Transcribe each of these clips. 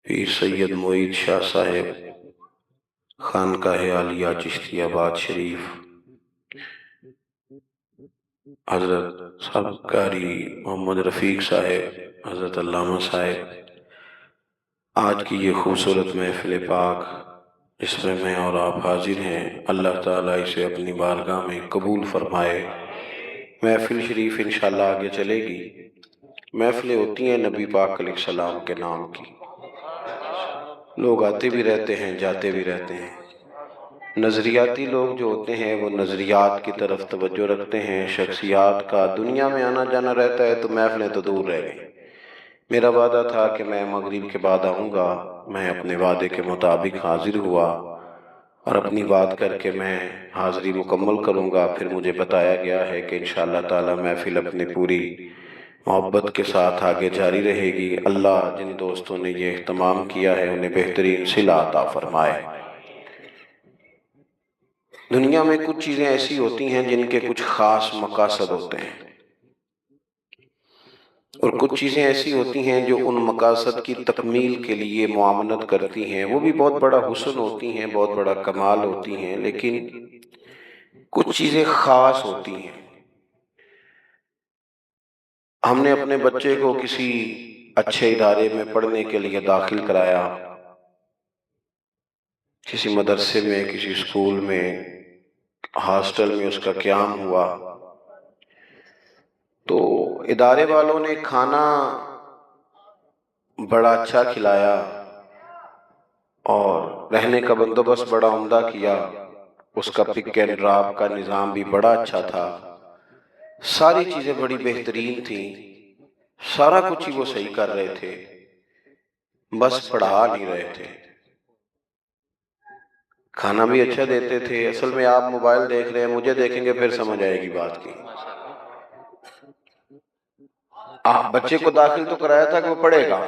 پیر سید معید شاہ صاحب خانقاہ عالیہ چشتی آباد شریف، حضرت سابق قاری محمد رفیق صاحب، حضرت علامہ صاحب، آج کی یہ خوبصورت محفل پاک جس میں اور آپ حاضر ہیں، اللہ تعالیٰ اسے اپنی بارگاہ میں قبول فرمائے۔ محفل شریف انشاءاللہ آگے چلے گی۔ محفلیں ہوتی ہیں نبی پاک علیہ السلام کے نام کی، لوگ آتے بھی رہتے ہیں جاتے بھی رہتے ہیں۔ نظریاتی لوگ جو ہوتے ہیں وہ نظریات کی طرف توجہ رکھتے ہیں، شخصیات کا دنیا میں آنا جانا رہتا ہے تو محفلیں تو دور رہ گئیں۔ میرا وعدہ تھا کہ میں مغرب کے بعد آؤں گا، میں اپنے وعدے کے مطابق حاضر ہوا اور اپنی بات کر کے میں حاضری مکمل کروں گا۔ پھر مجھے بتایا گیا ہے کہ انشاءاللہ تعالی محفل اپنی پوری محبت کے ساتھ آگے جاری رہے گی۔ اللہ جن دوستوں نے یہ اہتمام کیا ہے انہیں بہترین صلہ عطا فرمائے۔ دنیا میں کچھ چیزیں ایسی ہوتی ہیں جن کے کچھ خاص مقاصد ہوتے ہیں، اور کچھ چیزیں ایسی ہوتی ہیں جو ان مقاصد کی تکمیل کے لیے معاونت کرتی ہیں۔ وہ بھی بہت بڑا حسن ہوتی ہیں، بہت بڑا کمال ہوتی ہیں، لیکن کچھ چیزیں خاص ہوتی ہیں۔ ہم نے اپنے بچے کو کسی اچھے ادارے میں پڑھنے کے لیے داخل کرایا، کسی مدرسے میں، کسی اسکول میں، ہاسٹل میں اس کا قیام ہوا، تو ادارے والوں نے کھانا بڑا اچھا کھلایا اور رہنے کا بندوبست بڑا عمدہ کیا، اس کا پک اینڈ ڈراپ کا نظام بھی بڑا اچھا تھا، ساری چیزیں بڑی بہترین تھیں، سارا کچھ ہی وہ صحیح کر رہے تھے، بس پڑھا نہیں رہے تھے۔ کھانا بھی اچھا دیتے تھے۔ اصل میں آپ موبائل دیکھ رہے ہیں، مجھے دیکھیں گے پھر سمجھ آئے گی بات کی۔ آپ بچے کو داخل تو کرایا تھا کہ وہ پڑھے گا،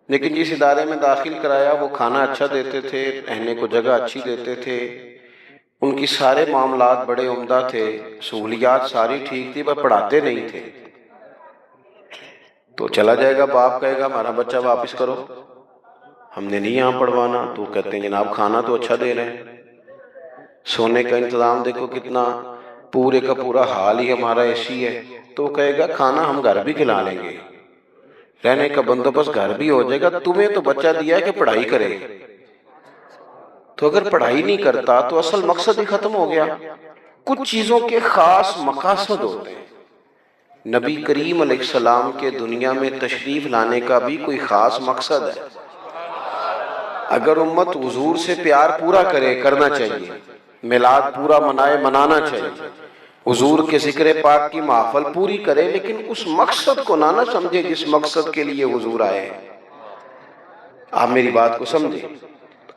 لیکن جس ادارے میں داخل کرایا وہ کھانا اچھا دیتے تھے، رہنے کو جگہ اچھی دیتے تھے، ان کی سارے معاملات بڑے عمدہ تھے، سہولیات ساری ٹھیک تھی، پر پڑھاتے نہیں تھے۔ تو چلا جائے گا، باپ کہے گا ہمارا بچہ واپس کرو، ہم نے نہیں یہاں پڑھوانا۔ تو کہتے ہیں جناب کھانا تو اچھا دے رہے ہیں، سونے کا انتظام دیکھو کتنا، پورے کا پورا حال ہی ہمارا ایسی ہے۔ تو کہے گا کھانا ہم گھر بھی کھلا لیں گے، رہنے کا بندوبست گھر بھی ہو جائے گا، تمہیں تو بچہ دیا ہے کہ پڑھائی کرے۔ تو اگر پڑھائی نہیں کرتا تو اصل مقصد ہی ختم ہو گیا۔ کچھ چیزوں کے خاص مقاصد ہوتے ہیں۔ نبی کریم علیہ السلام کے دنیا میں تشریف لانے کا بھی کوئی خاص مقصد ہے۔ اگر امت حضور سے پیار پورا کرے، کرنا چاہیے، میلاد پورا منائے، منانا چاہیے، حضور کے ذکر پاک کی محفل پوری کرے، لیکن اس مقصد کو نہ سمجھے جس مقصد کے لیے حضور آئے ہیں۔ آپ میری بات کو سمجھیں،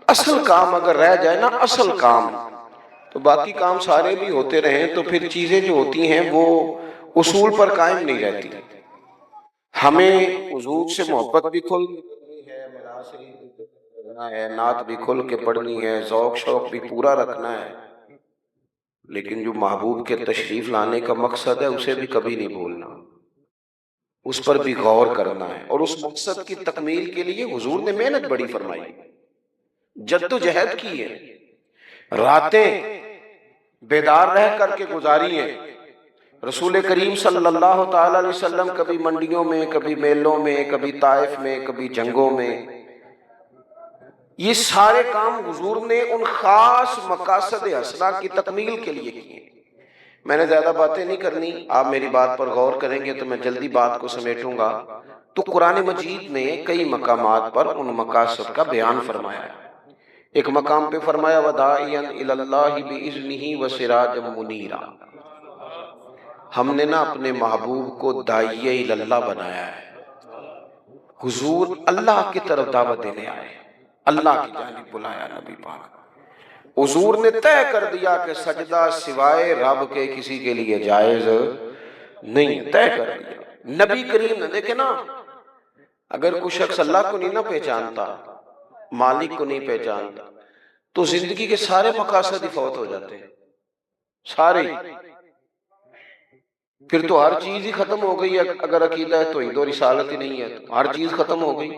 اصل کام اگر رہ جائے نا، اصل کام، تو باقی کام سارے بھی ہوتے رہیں تو پھر چیزیں جو ہوتی ہیں وہ اصول پر قائم نہیں رہتی۔ ہمیں حضور سے محبت بھی کھل ہے، نعت بھی کھل کے پڑھنی ہے، ذوق شوق بھی پورا رکھنا ہے، لیکن جو محبوب کے تشریف لانے کا مقصد ہے اسے بھی کبھی نہیں بھولنا، اس پر بھی غور کرنا ہے، اور اس مقصد کی تکمیل کے لیے حضور نے محنت بڑی فرمائی، جد و جہد کی ہے، راتیں بیدار رہ کر کے گزاری ہیں۔ رسول کریم صلی اللہ تعالی علیہ وسلم کبھی منڈیوں میں، کبھی میلوں میں، کبھی طائف میں، کبھی جنگوں میں، یہ سارے کام حضور نے ان خاص مقاصد حسنہ کی تکمیل کے لیے کیے۔ میں نے زیادہ باتیں نہیں کرنی، آپ میری بات پر غور کریں گے تو میں جلدی بات کو سمیٹوں گا۔ تو قرآن مجید نے کئی مقامات پر ان مقاصد کا بیان فرمایا ہے۔ ایک مقام پہ فرمایا وَدَاعِيًا إِلَى اللَّهِ بِإِذْنِهِ وَسِرَاجًا مُنِيرًا، ہم نے نا اپنے محبوب کو داعیہ اللہ بنایا ہے۔ حضور اللہ کی طرف دعوت دینے آئے، اللہ کی جانب بلایا نبی پاک۔ حضور نے طے کر دیا کہ سجدہ سوائے رب کے کسی کے لیے جائز نہیں، طے کر دیا۔ نبی کریم نے دیکھے نا، اگر کوئی شخص اللہ کو نہیں نہ پہچانتا، مالک کو نہیں پہچانتا، تو زندگی کے سارے مقاصد ہی فوت ہو جاتے ہیں، سارے۔ پھر تو ہر چیز ہی ختم ہو گئی، اگر عقیدہ توحید و رسالت ہی نہیں ہے تو ہر چیز ختم ہو گئی۔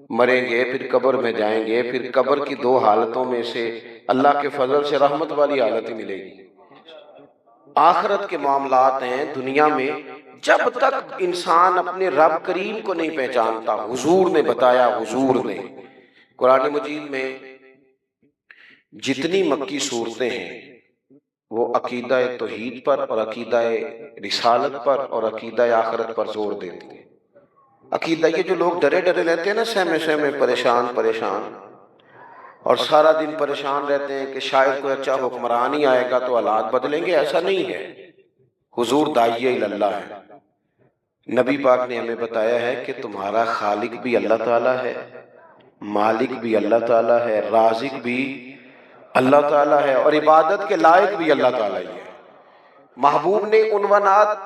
مریں گے پھر قبر میں جائیں گے، پھر قبر کی دو حالتوں میں سے اللہ کے فضل سے رحمت والی حالت ہی ملے گی۔ آخرت کے معاملات ہیں دنیا میں، جب تک انسان اپنے رب کریم کو نہیں پہچانتا، حضور نے بتایا، حضور نے قرآن مجید میں جتنی مکی صورتیں ہیں وہ عقیدہ توحید پر اور عقیدہ رسالت پر اور عقیدہ آخرت پر زور دیتی ہیں۔ عقیدہ یہ جو لوگ ڈرے ڈرے رہتے ہیں نا، سہمے سہمے پریشان پریشان، اور سارا دن پریشان رہتے ہیں کہ شاید کوئی اچھا حکمران ہی آئے گا تو حالات بدلیں گے، ایسا نہیں ہے۔ حضور داعیہ اللہ ہے، نبی پاک نے ہمیں بتایا ہے کہ تمہارا خالق بھی اللہ تعالیٰ ہے، مالک بھی اللہ تعالیٰ ہے، رازق بھی اللہ تعالیٰ ہے، اور عبادت کے لائق بھی اللہ تعالیٰ ہی ہے۔ محبوب نے عنوانات،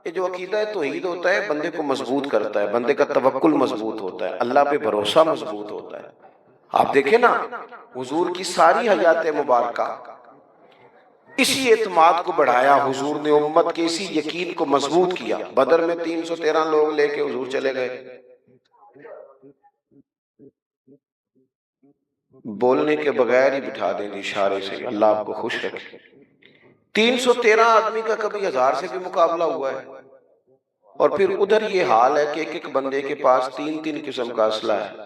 یہ جو عقیدہ توحید ہوتا ہے بندے کو مضبوط کرتا ہے، بندے کا توکل مضبوط ہوتا ہے، اللہ پہ بھروسہ مضبوط ہوتا ہے۔ آپ دیکھیں نا حضور کی ساری حیات مبارکہ اسی اعتماد کو بڑھایا، حضور نے امت کے اسی یقین کو مضبوط کیا۔ بدر میں 313 لوگ لے کے حضور چلے گئے، بولنے کے بغیر ہی بٹھا دیں اشارے سے، اللہ آپ کو خوش رکھے۔ 313 آدمی کا کبھی 1000 سے بھی مقابلہ ہوا ہے؟ اور پھر ادھر یہ حال ہے کہ ایک ایک بندے کے پاس 3 قسم کا اسلحہ ہے،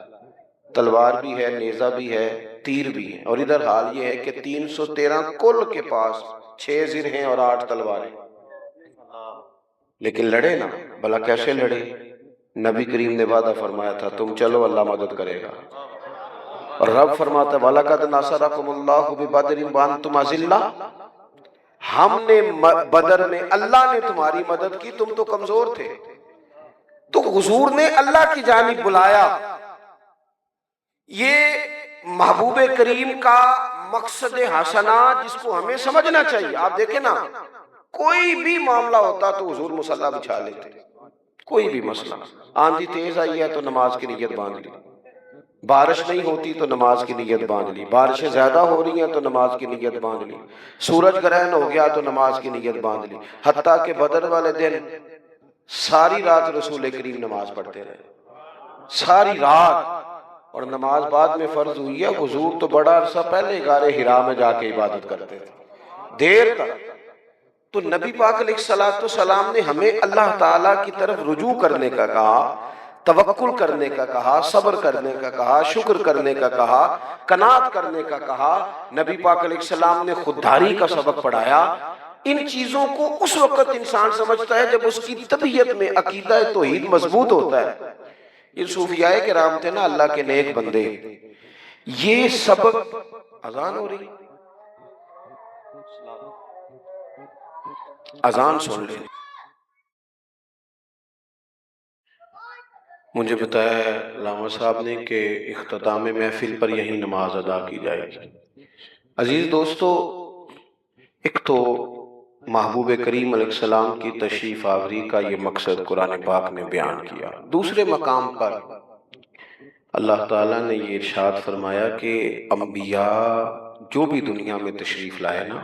تلوار بھی ہے، نیزہ بھی ہے، تیر بھی ہے، اور ادھر حال یہ ہے کہ 313 کل کے پاس 6 زر ہیں اور 8 تلواریں، لیکن لڑے نا، بھلا کیسے لڑے؟ نبی کریم نے وعدہ فرمایا تھا تم چلو اللہ مدد کرے گا، اور رب فرماتا ہے وَلَقَدْ نَصَرَكُمُ اللَّهُ بِبَدْرٍ وَأَنْتُمْ أَذِلَّةٌ، ہم نے بدر میں اللہ نے تمہاری مدد کی، تم تو کمزور تھے، تو حضور نے اللہ کی جانب بلایا۔ یہ محبوب کریم کا مقصد حسنہ جس کو ہمیں سمجھنا چاہیے۔ آپ دیکھیں نا کوئی بھی معاملہ ہوتا تو حضور مصلی بچھا لیتے، کوئی بھی مسئلہ، آندھی تیز آئی ہے تو نماز کی نیت باندھ لی، بارش نہیں ہوتی تو نماز کی نیت باندھ لی، بارشیں زیادہ ہو رہی ہیں تو نماز کی نیت باندھ لی، سورج گرہن ہو گیا تو نماز کی نیت باندھ لی، حتیٰ کہ بدر والے دن ساری رات رسول کریم نماز پڑھتے رہے، ساری رات، اور نماز بعد میں فرض ہوئی ہے، حضور تو بڑا عرصہ پہلے غار حرا میں جا کے عبادت کرتے تھے دیر تک۔ تو نبی پاک علیہ السلام نے ہمیں اللہ تعالیٰ کی طرف رجوع کرنے کا کہا، توکل کرنے کا کہا، صبر کرنے کا کہا، شکر کرنے کا کہا، قناعت کرنے کا کہا۔ نبی پاک علیہ السلام نے خودداری کا سبق پڑھایا۔ ان چیزوں کو اس وقت انسان سمجھتا ہے جب اس کی طبیعت میں عقیدہ توحید مضبوط ہوتا ہے۔ یہ صوفیاء کرام تھے نا، اللہ کے نیک بندے، یہ سبق، اذان ہو رہی، اذان سن لیں۔ مجھے بتایا ہے علامہ صاحب نے کہ اختتام محفل پر یہی نماز ادا کی جائے گی۔ عزیز دوستو، ایک تو محبوب کریم علیہ السلام کی تشریف آوری کا یہ مقصد قرآن پاک نے بیان کیا۔ دوسرے مقام پر اللہ تعالیٰ نے یہ ارشاد فرمایا کہ انبیاء جو بھی دنیا میں تشریف لائے نا،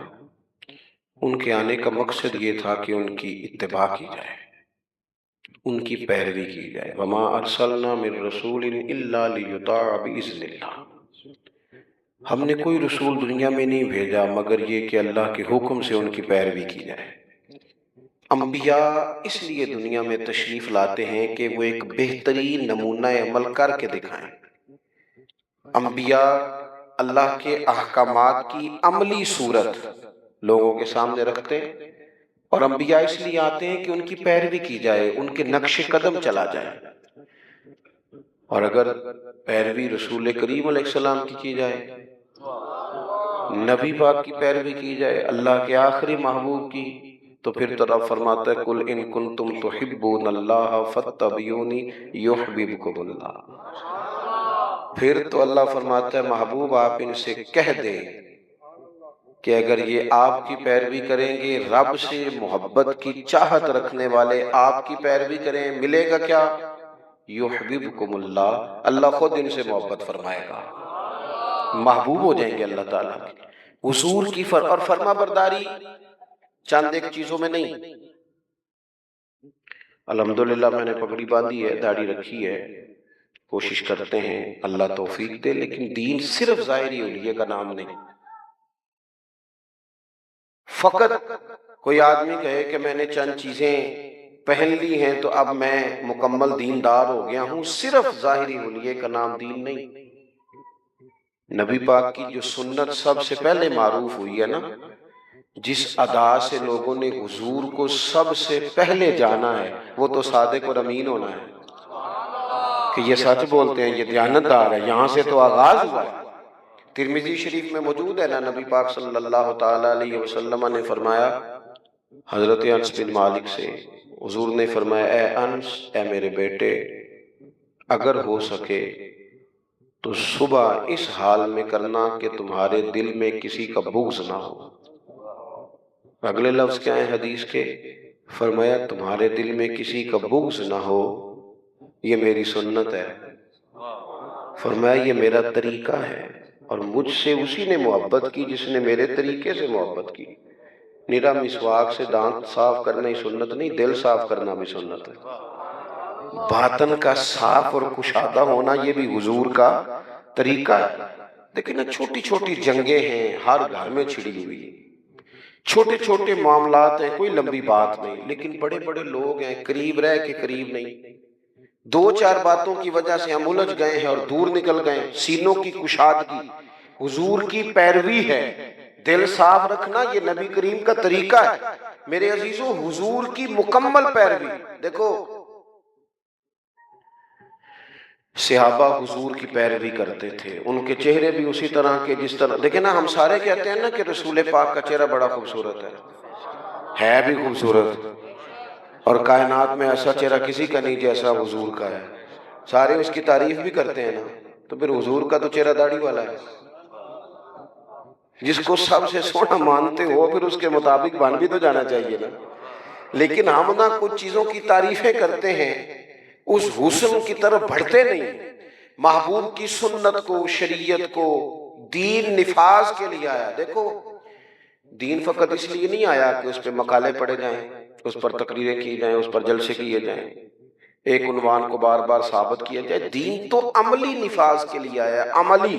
ان کے آنے کا مقصد یہ تھا کہ ان کی اتباع کی جائے، ان کی پیروی کی جائے۔ وَمَا أَرْسَلْنَا مِن رَسُولٍ إِلَّا لِيُطَاعَ بِإِذْنِ اللَّهِ، ہم نے کوئی رسول دنیا میں نہیں بھیجا مگر یہ کہ اللہ کے حکم سے ان کی پیروی کی جائے۔ انبیاء اس لیے دنیا میں تشریف لاتے ہیں کہ وہ ایک بہترین نمونہ عمل کر کے دکھائیں۔ انبیاء اللہ کے احکامات کی عملی صورت لوگوں کے سامنے رکھتے ہیں، اور انبیاء اس لیے آتے ہیں کہ ان کی پیروی کی جائے، ان کے نقش قدم چلا جائے۔ اور اگر پیروی رسول کریم علیہ السلام کی جائے، نبی پاک کی پیروی کی جائے، اللہ کے آخری محبوب کی، تو پھر تو رب فرماتا ہے قُلْ إِن كُنتُمْ تُحِبُّونَ اللَّهَ فَاتَّبِعُونِي يُحْبِبْكُمُ اللَّهُ۔ پھر تو اللہ فرماتا ہے محبوب آپ ان سے کہہ دیں کہ اگر یہ آپ کی پیروی کریں گے، رب سے محبت کی چاہت رکھنے والے آپ کی پیروی کریں، ملے گا کیا؟ یحببکم اللہ، اللہ خود ان سے محبت فرمائے گا، محبوب ہو جائیں گے اللہ تعالیٰ کی۔ حضور کی اور فرما برداری چند ایک چیزوں میں نہیں۔ الحمدللہ میں نے پگڑی باندھی ہے، داڑھی رکھی ہے، کوشش کرتے ہیں، اللہ توفیق دے، لیکن دین صرف ظاہری حلیے کا نام نہیں۔ فقط کوئی آدمی کہے کہ میں نے چند چیزیں پہن لی ہیں تو اب میں مکمل دیندار ہو گیا ہوں، صرف ظاہری حلیے کا نام دین نہیں۔ نبی پاک کی جو سنت سب سے پہلے معروف ہوئی ہے نا، جس ادا سے لوگوں نے حضور کو سب سے پہلے جانا ہے، وہ تو صادق اور امین ہونا ہے، کہ یہ سچ بولتے ہیں، یہ دیانتدار ہے، یہاں سے تو آغاز ہوا ہے۔ ترمذی شریف میں موجود ہے نا، نبی پاک صلی اللہ تعالیٰ علیہ وسلم نے فرمایا حضرت انس بن مالک سے، حضور نے فرمایا اے انس، اے میرے بیٹے، اگر ہو سکے تو صبح اس حال میں کرنا کہ تمہارے دل میں کسی کا بغض نہ ہو۔ اگلے لفظ کیا ہیں حدیث کے؟ فرمایا تمہارے دل میں کسی کا بغض نہ ہو، یہ میری سنت ہے۔ فرمایا یہ میرا طریقہ ہے، اور مجھ سے اسی نے محبت کی جس نے میرے طریقے سے محبت کی۔ نیرا مسواک سے دانت صاف کرنا ہی سنت نہیں، دل صاف کرنا بھی سنت ہے۔ باطن کا صاف اور کشادہ ہونا یہ بھی حضور کا طریقہ ہے۔ لیکن چھوٹی چھوٹی جنگیں ہیں، ہر گھر میں چھڑی ہوئی، چھوٹے چھوٹے معاملات ہیں، کوئی لمبی بات نہیں، لیکن بڑے بڑے لوگ ہیں، قریب رہ کے قریب نہیں۔ دو چار باتوں کی وجہ سے ہم الجھ گئے ہیں اور دور نکل گئے ہیں۔ سینوں کی کشادگی حضور کی پیروی ہے، دل صاف رکھنا یہ نبی کریم کا طریقہ ہے۔ میرے عزیزوں، حضور کی مکمل پیروی۔ دیکھو صحابہ حضور کی پیروی کرتے تھے، ان کے چہرے بھی اسی طرح کے جس طرح، دیکھیں نا ہم سارے کہتے ہیں نا کہ رسول پاک کا چہرہ بڑا خوبصورت ہے بھی خوبصورت، اور کائنات میں ایسا چہرہ کسی کا نہیں جیسا حضور کا ہے۔ سارے اس کی تعریف بھی کرتے ہیں نا، تو پھر حضور کا تو چہرہ داڑھی والا ہے۔ جس کو سب سے سونا مانتے ہو پھر اس کے مطابق بن بھی تو جانا چاہیے نا۔ لیکن ہم نا کچھ چیزوں کی تعریفیں کرتے ہیں، اس حسن کی طرف بڑھتے نہیں۔ محبوب کی سنت کو، شریعت کو، دین نفاذ کے لیے آیا۔ دیکھو دین فقط اس لیے نہیں آیا کہ اس پہ مقالے پڑھے جائیں، اس پر تقریریں کی جائیں، اس پر جلسے کیے جائیں، ایک عنوان کو بار بار ثابت کیا جائے۔ دین تو عملی نفاذ کے لیے آیا، عملی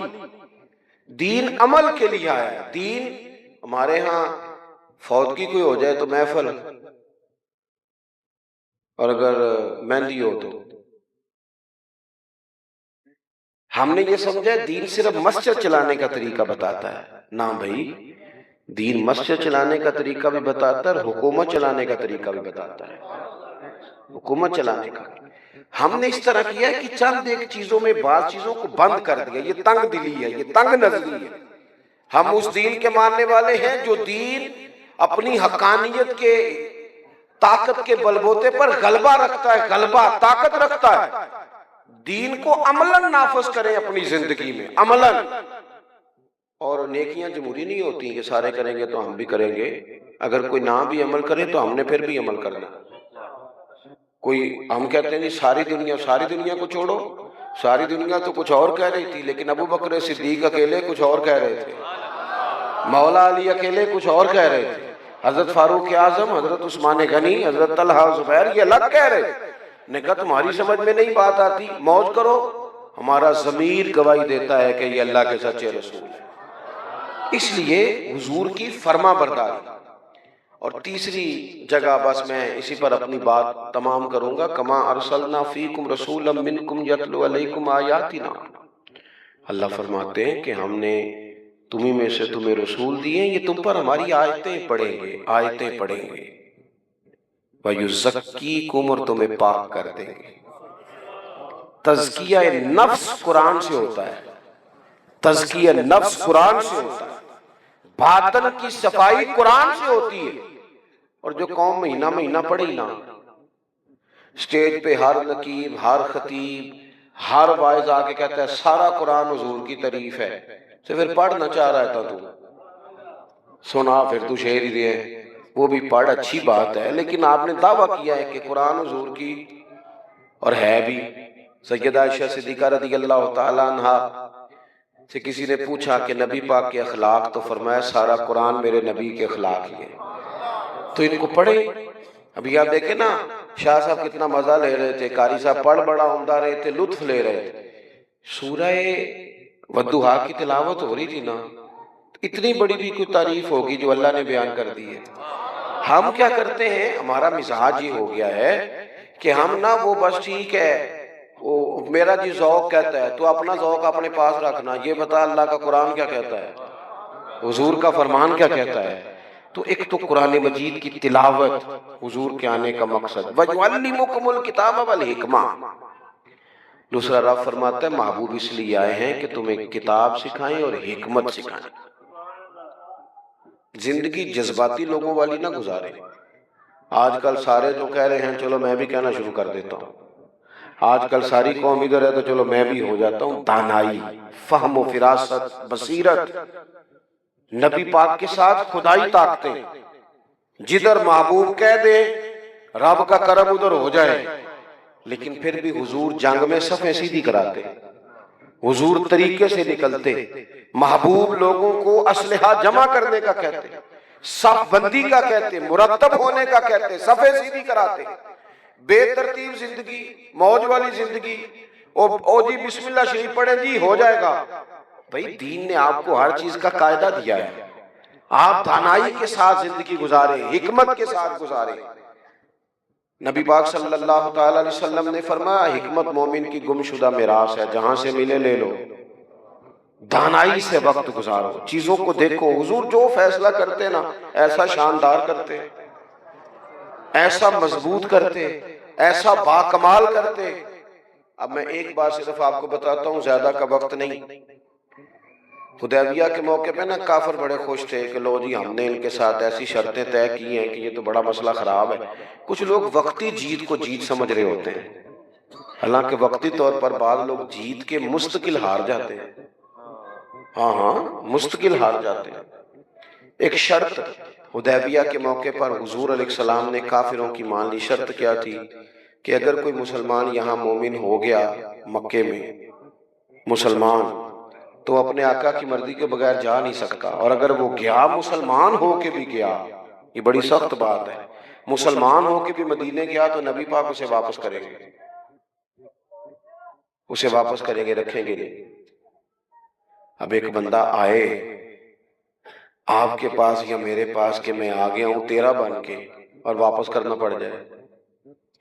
دین عمل کے لیے آیا۔ دین ہمارے ہاں فوت کی کوئی ہو جائے تو محفل، اور اگر مہندی ہو تو ہم نے یہ سمجھا دین صرف مسجد چلانے کا طریقہ بتاتا ہے۔ نہ بھائی، دین مسجد چلانے کا طریقہ بھی بتاتا ہے اور حکومت چلانے کا طریقہ بھی بتاتا ہے۔ حکومت چلانے کا ہم نے اس طرح کیا ہے کہ چند ایک چیزوں میں بعض چیزوں کو بند کر دیا۔ یہ تنگ دلی ہے، یہ تنگ نظری ہے۔ ہم اس دین کے ماننے والے ہیں جو دین اپنی حقانیت کے طاقت کے بلبوتے پر غلبہ رکھتا ہے، غلبہ طاقت رکھتا ہے۔ دین کو عملاً نافذ کریں اپنی زندگی میں، عملاً۔ اور نیکیاں جمہوری نہیں ہوتی کہ سارے کریں گے تو ہم بھی کریں گے، اگر کوئی نہ بھی عمل کرے تو ہم نے پھر بھی عمل کرنا۔ کوئی ہم کہتے ہیں ساری دنیا کو چھوڑو، ساری دنیا تو کچھ اور کہہ رہی تھی، لیکن ابو بکر صدیق اکیلے کچھ اور کہہ رہے تھے، مولا علی اکیلے کچھ اور کہہ رہے تھے، حضرت فاروق اعظم، حضرت عثمان غنی، حضرت طلحہ زبیر یہ الگ کہہ رہے تھے۔ نے کہا تمہاری سمجھ میں نہیں بات آتی، موج کرو، ہمارا ضمیر گواہی دیتا ہے کہ یہ اللہ کے سچے رسول ہے۔ اس لیے حضور کی فرما برداری۔ اور تیسری جگہ بس میں اسی پر اپنی بات تمام کروں گا، کما ارسلنا فیکم رسولا منکم یتلو علیکم آیاتنا۔ اللہ فرماتے ہیں کہ ہم نے تمہیں میں سے تمہیں رسول دیے، یہ تم پر ہماری آیتیں پڑھیں گے، آیتیں پڑھیں گے، وَيُزَكِّيكُمْ اور تمہیں پاک کر دیں گے۔ تزکیہ نفس قرآن سے ہوتا ہے، تزکیہ نفس قرآن سے ہوتا ہے، باطن کی صفائی قرآن سے ہوتی ہے۔ اور جو قوم مہینہ مہینہ پڑھی نا، سٹیج پہ ہر نقیب، ہر خطیب، ہر واعظ آ کے کہتا ہے سارا قرآن حضور کی تعریف ہے، تو پھر پڑھنا چاہ رہا تھا تو سنا، پھر تو شعر ہی دے، وہ بھی پڑھ، اچھی بات ہے، لیکن آپ نے دعویٰ کیا ہے کہ قرآن حضور کی، اور ہے بھی۔ سیدہ عائشہ صدیقہ رضی اللہ تعالیٰ عنہ سے کسی نے پوچھا کہ نبی پاک کے اخلاق، تو فرمایا سارا قرآن میرے نبی کے اخلاق ہی ہے، تو ان کو پڑھیں۔ ابھی آپ دیکھیں نا شاہ صاحب کتنا مزہ لے رہے تھے، قاری صاحب پڑھ بڑا عمدہ رہے تھے، لطف لے رہے تھے۔ سورہ والضحیٰ کی تلاوت ہو رہی تھی نا، اتنی بڑی بھی کوئی تعریف ہوگی جو اللہ نے بیان کر دی ہے۔ ہم کیا کرتے ہیں، ہمارا مزاج یہ ہو گیا ہے کہ ہم نا وہ بس ٹھیک ہے، وہ میرا جی ذوق کہتا ہے، تو اپنا ذوق اپنے پاس رکھنا، یہ بتا اللہ کا قرآن کیا کہتا ہے، حضور کا فرمان کیا کہتا ہے۔ تو ایک تو قرآن مجید کی تلاوت، حضور کے آنے کا مقصد، وَيُعَلِّمُكُمُ الْكِتَابَ وَالْحِکْمَةَ۔ دوسرا رب فرماتا ہے محبوب اس لیے آئے ہیں کہ تمہیں کتاب سکھائیں اور حکمت سکھائیں۔ زندگی جذباتی لوگوں والی نہ گزارے۔ آج کل سارے جو کہہ رہے ہیں، چلو میں بھی کہنا شروع کر دیتا ہوں، آج کل ساری قوم ادھر ہے تو چلو میں بھی ہو جاتا ہوں، دانائی، فہم و فراست، بصیرت، نبی پاک کے ساتھ خدائی طاقتیں، جدھر محبوب کہہ دے رب کا کرم ادھر ہو جائے۔ لیکن پھر بھی حضور جنگ میں صفیں سیدھی کراتے، حضور طریقے سے نکلتے، محبوب لوگوں کو اسلحہ جمع کرنے کا کہتے، صف بندی کا کہتے، مرتب ہونے کا کہتے، صفیں سیدھی کراتے۔ بے ترتیب زندگی، موج والی زندگی، او جی بسم اللہ شریف پڑھیں جی ہو جائے گا۔ بھئی دین نے آپ کو ہر چیز کا قاعدہ دیا ہے، آپ دانائی کے ساتھ زندگی گزارے، حکمت کے ساتھ گزارے۔ نبی پاک صلی اللہ تعالی علیہ وسلم نے فرمایا حکمت مومن کی گمشدہ میراث ہے، جہاں سے ملے لے لو۔ دانائی سے وقت گزارو، چیزوں کو دیکھو، حضور جو فیصلہ کرتے نا ایسا شاندار کرتے، ایسا مضبوط کرتے، ایسا باکمال کرتے۔ اب میں ایک بات صرف آپ کو بتاتا ہوں، زیادہ کا وقت نہیں۔ حدیبیہ کے موقع پہ نا کافر بڑے خوش تھے کہ لو جی ہم نے ان کے ساتھ ایسی شرطیں طے کی ہیں کہ یہ تو بڑا مسئلہ خراب ہے۔ کچھ لوگ وقتی جیت کو جیت سمجھ رہے ہوتے ہیں، حالانکہ وقتی طور پر بعض لوگ جیت کے مستقل ہار جاتے ہیں۔ ہاں مستقل ہار جاتے ہیں۔ ایک شرط حدیبیہ کے موقع پر حضور علیہ السلام نے کافروں کی مان لی۔ شرط کیا تھی کہ اگر کوئی مسلمان یہاں مومن ہو گیا مکے میں مسلمان، تو اپنے آقا کی مرضی کے بغیر جا نہیں سکتا، اور اگر وہ گیا مسلمان ہو کے بھی گیا، یہ بڑی سخت بات ہے، مسلمان ہو کے بھی مدینے گیا تو نبی پاک اسے واپس کریں گے، اسے واپس کریں گے، رکھیں گے نہیں۔ اب ایک بندہ آئے آپ کے پاس یا میرے پاس کہ میں آ گیا ہوں تیرا بن کے، اور واپس کرنا پڑ جائے،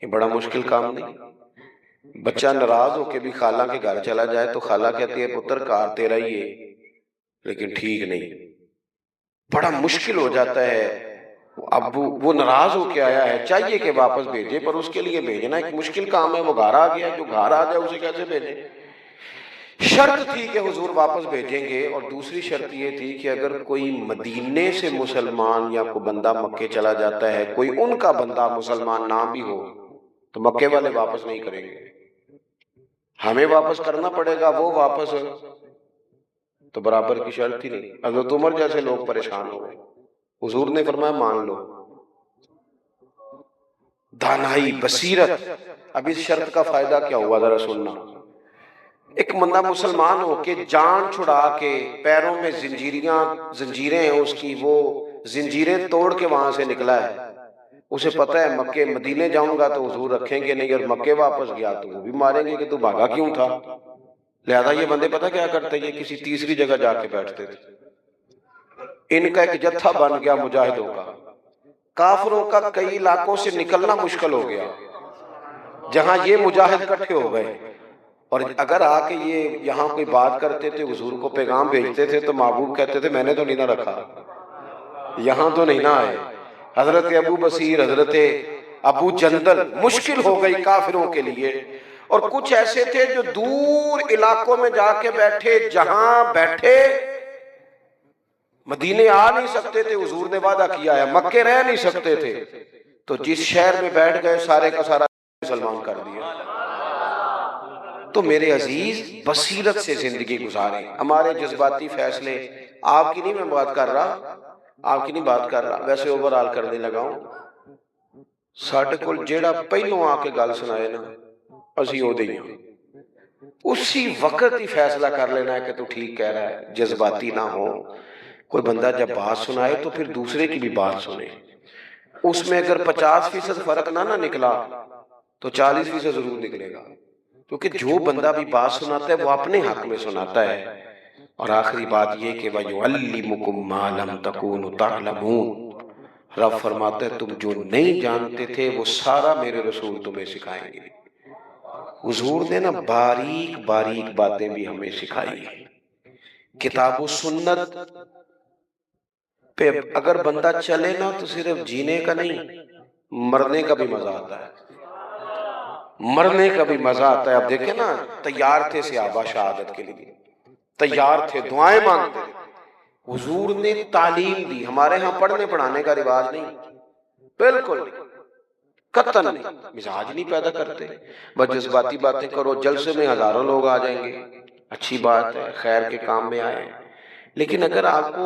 یہ بڑا مشکل کام نہیں۔ بچہ ناراض ہو کے بھی خالہ کے گھر چلا جائے تو خالہ کہتی ہے پتر کار تیرا ہی ہے، لیکن ٹھیک نہیں، بڑا مشکل ہو جاتا ہے۔ اب وہ ناراض ہو کے آیا ہے، چاہیے کہ واپس بھیجے، پر اس کے لیے بھیجنا ایک مشکل کام ہے۔ وہ گھر آ گیا، جو گھر آ جائے اسے کیسے بھیجیں؟ شرط تھی کہ حضور واپس بھیجیں گے، اور دوسری شرط یہ تھی کہ اگر کوئی مدینے سے مسلمان یا کوئی بندہ مکے چلا جاتا ہے، کوئی ان کا بندہ مسلمان نہ بھی ہو، تو مکے والے واپس نہیں کریں گے، ہمیں واپس کرنا پڑے گا، وہ واپس تو برابر کی شرط ہی نہیں۔ حضرت عمر جیسے لوگ پریشان ہو گئے، حضور نے فرمایا مان لو۔ دانائی، بصیرت۔ اب اس شرط کا فائدہ کیا ہوا ذرا سننا۔ ایک بندہ مسلمان ہو کے جان چھڑا کے، پیروں میں زنجیریں ہیں اس کی، وہ زنجیریں توڑ کے وہاں سے نکلا ہے، اسے پتہ ہے مکے مدینے جاؤں گا تو حضور رکھیں گے نہیں، اور مکے واپس گیا تو وہ بھی ماریں گے کہ تو بھاگا کیوں تھا۔ لہذا یہ بندے پتہ کیا کرتے، یہ کسی تیسری جگہ جا کے بیٹھتے تھے۔ ان کا ایک جتھا بن گیا مجاہدوں کا، کافروں کا کئی علاقوں سے نکلنا مشکل ہو گیا، جہاں یہ مجاہد اکٹھے ہو گئے، اور اگر آ کے یہ یہاں کوئی بات کرتے تھے، حضور کو پیغام بھیجتے تھے، تو محبوب کہتے تھے میں نے تو نہیں نہ رکھا، یہاں تو نہیں نہ آئے۔ حضرت ابو بصیر، حضرت ابو جندل، مشکل ہو گئی کافروں کے لیے۔ اور کچھ ایسے تھے جو دور علاقوں میں جا کے بیٹھے، جہاں بیٹھے مدینے آ نہیں سکتے تھے، حضور نے وعدہ کیا ہے مکے رہ نہیں سکتے تھے، تو جس شہر میں بیٹھ گئے سارے کا سارا مسلمان کر دیا۔ تو میرے عزیز بصیرت سے زندگی گزاریں۔ ہمارے جذباتی فیصلے، آپ کی نہیں میں بات کر رہا، آپ کی نہیں بات کر رہا، ویسے اوورال کرنے لگا ہوں۔ ساڈے کول جیڑا پہلوں آ کے گل سنائے نا، اسی او دے ہاں، اسی وقت ہی فیصلہ کر لینا ہے کہ تو ٹھیک کہہ رہا ہے، جذباتی نہ ہو۔ کوئی بندہ جب بات سنائے تو پھر دوسرے کی بھی بات سنے، اس میں اگر 50% فرق نہ نکلا تو 40% ضرور نکلے گا، کیونکہ جو بندہ بھی بات سناتا ہے وہ اپنے حق میں سناتا ہے۔ اور آخری بات یہ کہ وَيُعَلِّمُكُم مَّا لَمْ تَكُونُوا تَعْلَمُونَ، رب فرماتا ہے تم جو نہیں جانتے تھے وہ سارا میرے رسول تمہیں سکھائیں گے۔ حضور نے نا باریک باریک باتیں بھی ہمیں سکھائی ہیں۔ کتاب و سنت پہ اگر بندہ چلے نا تو صرف جینے کا نہیں، مرنے کا بھی مزہ آتا ہے، مرنے کا بھی مزہ آتا ہے۔ اب دیکھیں نا، تیار تھے صحابہ شہادت کے لیے، تیار تھے، دعائیں مانگتے تھے۔ حضور نے تعلیم دی۔ ہمارے ہاں پڑھنے پڑھانے کا رواج نہیں، بالکل قطعاً نہیں، مزاج نہیں پیدا کرتے، بس جذباتی باتیں کرو، جلسے میں ہزاروں لوگ آ جائیں گے، اچھی بات ہے، خیر کے کام میں آئے۔ لیکن اگر آپ کو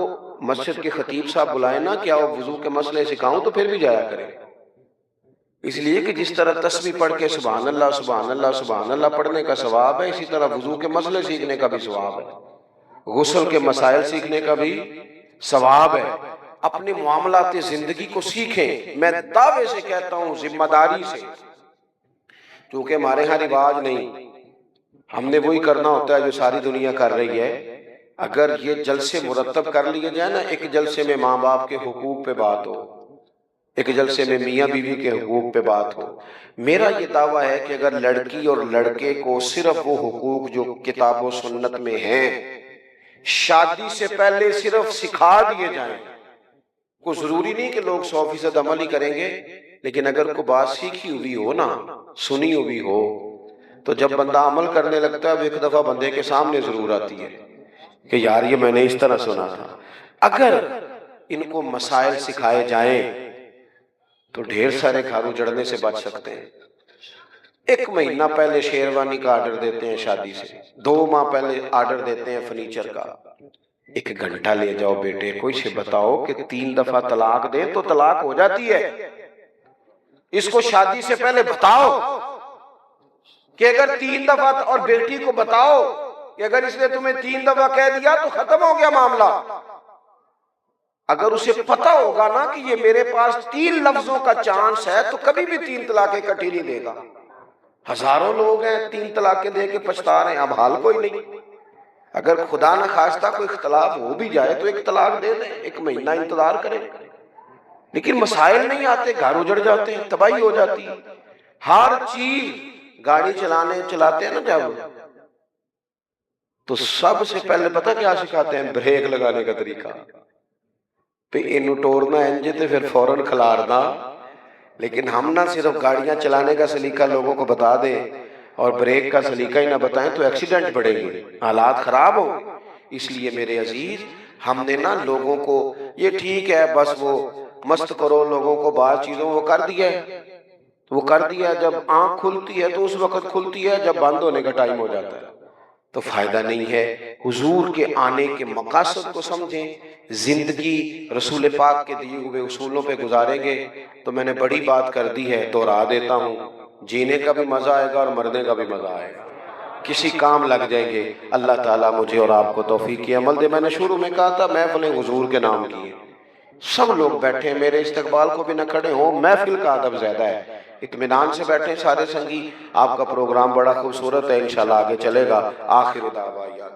مسجد کے خطیب صاحب بلائیں نا کہ آؤ وضو کے مسئلے سکھاؤں تو پھر بھی جایا کریں، اس لیے کہ جس طرح تسبیح پڑھ کے سبحان اللہ سبحان اللہ سبحان اللہ پڑھنے کا ثواب ہے، اسی طرح وضو کے مسئلے سیکھنے کا بھی ثواب ہے، غسل کے مسائل سیکھنے کا بھی ثواب ہے۔ اپنے معاملات زندگی کو سیکھیں، میں دعوے سے کہتا ہوں ذمہ داری سے، کیونکہ ہمارے ہاں رواج نہیں، ہم نے وہی کرنا ہوتا ہے جو ساری دنیا کر رہی ہے۔ اگر یہ جلسے مرتب کر لیے جائیں نا، ایک جلسے میں ماں باپ کے حقوق پہ بات ہو، ایک جلسے میں میاں بیوی کے حقوق پہ بات ہو، میرا یہ دعویٰ ہے کہ اگر لڑکی اور لڑکے کو صرف وہ حقوق جو کتاب و سنت میں ہیں شادی سے پہلے صرف سکھا دیے جائیں، کوئی ضروری نہیں کہ لوگ 100% عمل ہی کریں گے، لیکن اگر کوئی بات سیکھی ہوئی ہو نا، سنی ہوئی ہو، تو جب بندہ عمل کرنے لگتا ہے وہ ایک دفعہ بندے کے سامنے ضرور آتی ہے کہ یار یہ میں نے اس طرح سنا تھا۔ اگر ان کو مسائل سکھائے جائیں تو ڈھیر سارے گھر اجڑنے سے بچ سکتے ہیں۔ 1 مہینہ پہلے شیروانی کا آرڈر دیتے ہیں شادی سے، 2 ماہ پہلے آرڈر دیتے ہیں فرنیچر کا۔ 1 گھنٹہ لے جاؤ بیٹے کو، اسے بتاؤ کہ 3 دفعہ طلاق دیں تو طلاق ہو جاتی ہے، اس کو شادی سے پہلے بتاؤ کہ اگر 3 دفعہ، اور بیٹی کو بتاؤ کہ اگر اس نے تمہیں 3 دفعہ کہہ دیا تو ختم ہو گیا معاملہ۔ اگر اسے پتا ہوگا نا کہ یہ میرے پاس 3 لفظوں کا چانس ہے تو کبھی بھی 3 طلاقیں اکٹھی نہیں دے گا۔ ہزاروں لوگ ہیں 3 طلاقیں دے کے پچھتا رہے ہیں، اب حال کوئی نہیں۔ اگر خدا نہ خواستہ کوئی اختلاف ہو بھی جائے تو 1 طلاق دے دیں، 1 مہینہ انتظار کریں، لیکن مسائل نہیں آتے، گھر اجڑ جاتے ہیں، تباہی ہو جاتی ہے۔ ہر چیز گاڑی چلاتے ہیں نا جب، تو سب سے پہلے پتہ کیا سکھاتے ہیں؟ بریک لگانے کا طریقہ، پہ انو ٹورنا انجے تے پھر فوراً کھلارنا۔ لیکن ہم نہ صرف گاڑیاں چلانے کا سلیقہ لوگوں کو بتا دیں اور بریک کا سلیقہ ہی نہ بتائیں تو ایکسیڈنٹ بڑھیں گے، حالات خراب ہوں۔ اس لیے میرے عزیز، ہم نے نا لوگوں کو، یہ ٹھیک ہے بس وہ مست کرو لوگوں کو، بعض چیزوں وہ کر دیا ہے، وہ کر دیا، جب آنکھ کھلتی ہے تو اس وقت کھلتی ہے جب بند ہونے کا ٹائم ہو جاتا ہے، تو فائدہ نہیں ہے۔ حضور کے آنے کے مقاصد کو سمجھیں، زندگی رسول پاک کے دیے ہوئے اصولوں پہ گزاریں گے تو میں نے بڑی بات کر دی ہے، دوہرا دیتا ہوں، جینے کا بھی مزہ آئے گا اور مرنے کا بھی مزہ آئے گا، کسی کام لگ جائیں گے۔ اللہ تعالیٰ مجھے اور آپ کو توفیق کی عمل دے۔ میں نے شروع میں کہا تھا محفل حضور کے نام کی ہے، سب لوگ بیٹھے، میرے استقبال کو بھی نہ کھڑے ہوں، محفل کا ادب زیادہ ہے، اطمینان سے بیٹھیں سارے سنگی۔ آپ کا پروگرام بڑا خوبصورت ہے، انشاءاللہ آگے چلے گا۔ آخر دعوانا